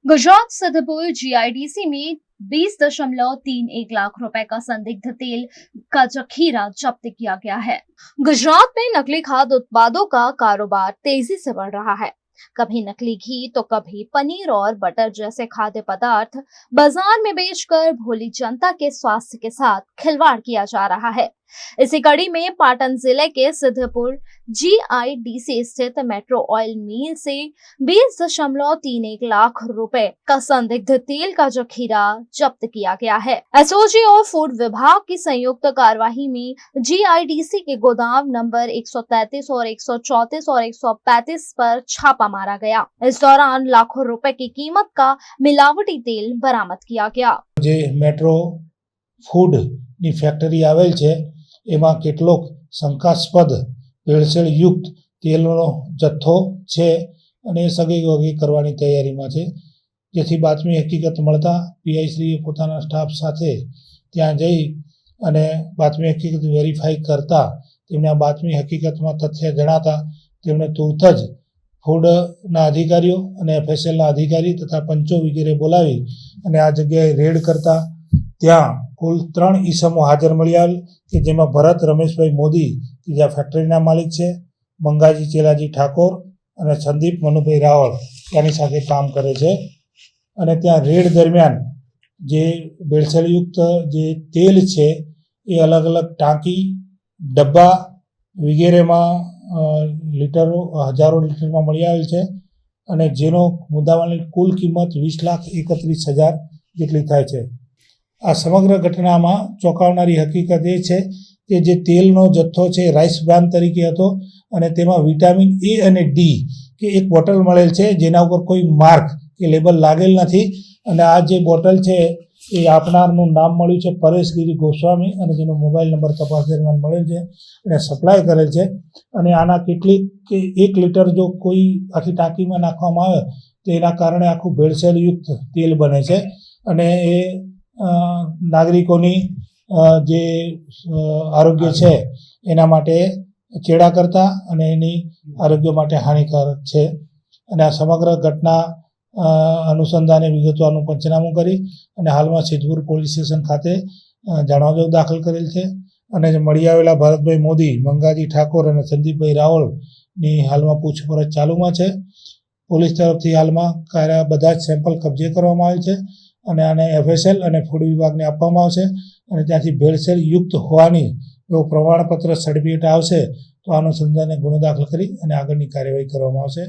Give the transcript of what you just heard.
Gujarat Siddhpur GIDC में 20.31 लाख रुपए का संदिग्ध तेल का जखीरा जब्त किया गया है। गुजरात में नकली खाद्य उत्पादों का कारोबार तेजी से बढ़ रहा है। कभी नकली घी तो कभी पनीर और बटर जैसे खाद्य पदार्थ बाजार में बेचकर भोली जनता के स्वास्थ्य के साथ खिलवाड़ किया जा रहा है। इसी कड़ी में पाटन जिले के सिद्धपुर जीआईडीसी स्थित मेट्रो ऑयल मिल से 20.31 लाख रुपए का संदिग्ध तेल का जखीरा जब्त किया गया है। एसओजी और फूड विभाग की संयुक्त कार्यवाही में जीआईडीसी के गोदाम नंबर 133 और 134 और 135 पर छापा मारा गया। इस दौरान लाखों रुपए की कीमत का मिलावटी तेल बरामद किया गया। जे मेट्रो फूड ની ફેક્ટરી આવેલ છે એમાં કેટલોક શંકાસ્પદ ભેળસેળ યુક્ત તેલનો જથ્થો છે અને એ સગી કરવાની તૈયારીમાં છે, જેથી બાતમી હકીકત મળતા પીઆઈશ્રીએ પોતાના સ્ટાફ સાથે ત્યાં જઈ અને બાતમી હકીકત વેરીફાઈ કરતા તેમને આ બાતમી હકીકતમાં તથ્ય જણાતા તેમણે તુરત જ ફૂડના અધિકારીઓ અને એફએસએલના અધિકારી તથા પંચો વગેરે બોલાવી અને આ જગ્યાએ રેડ કરતા ત્યાં કુલ 3 ઈસમો હાજર મળી આવેલ કે જેમાં ભરત રમેશભાઈ મોદી કે જે ફેક્ટરીના માલિક છે, મંગાજી ચેલાજી ઠાકોર અને સંદીપ મનુભાઈ રાવળ તેની સાથે કામ કરે છે અને ત્યાં રેડ દરમિયાન જે ભેળસેળયુક્ત જે તેલ છે એ અલગ અલગ ટાંકી ડબ્બા વગેરેમાં લીટરો હજારો લીટરમાં મળી આવેલ છે અને જેનો મુદ્દામાલની કુલ કિંમત 20,31,000 જેટલી થાય છે। આ સમગ્ર ઘટનામાં ચોંકાવનારી હકીકત એ છે કે જે તેલનો જથ્થો છે રાઈસ બ્રાન તરીકે હતો અને તેમાં વિટામિન એ અને ડી કે એક બોટલ મળેલ છે જેના ઉપર કોઈ માર્ક કે લેબલ લાગેલ નથી અને આ જે બોટલ છે એ આપનારનું નામ મળ્યું છે પરેશગીરી ગોસ્વામી અને જેનો મોબાઈલ નંબર તપાસ દરમિયાન મળેલ છે અને સપ્લાય કરેલ છે અને આના કેટલીક કે 1 લીટર જો કોઈ આખી ટાંકીમાં નાખવામાં આવે તો એના કારણે આખું ભેળસેળયુક્ત તેલ બને છે અને એ નાગરિકોની જે આરોગ્ય છે એના માટે ચેડા કરતા અને એની આરોગ્ય માટે હાનિકારક છે અને આ સમગ્ર ઘટના અનુસંધાને વિગતોનું પંચનામું કરી અને હાલમાં સિદ્ધપુર પોલીસ સ્ટેશન ખાતે જાણવાજોગ દાખલ કરેલ છે અને મળી આવેલા ભરતભાઈ મોદી, મંગાજી ઠાકોર અને સંદીપભાઈ રાવળની હાલમાં પૂછપરછ ચાલુમાં છે। પોલીસ તરફથી હાલમાં બધા જ સેમ્પલ કબજે કરવામાં આવેલ છે અને આને એફએસએલ અને ફૂડ વિભાગને આપવામાં આવશે અને ત્યાંથી ભેળસેળ યુક્ત હોવાની જો પ્રમાણપત્ર સર્ટિફિકેટ આવશે તો આ અનુસંધાને ગુનો દાખલ કરી અને આગળની કાર્યવાહી કરવામાં આવશે।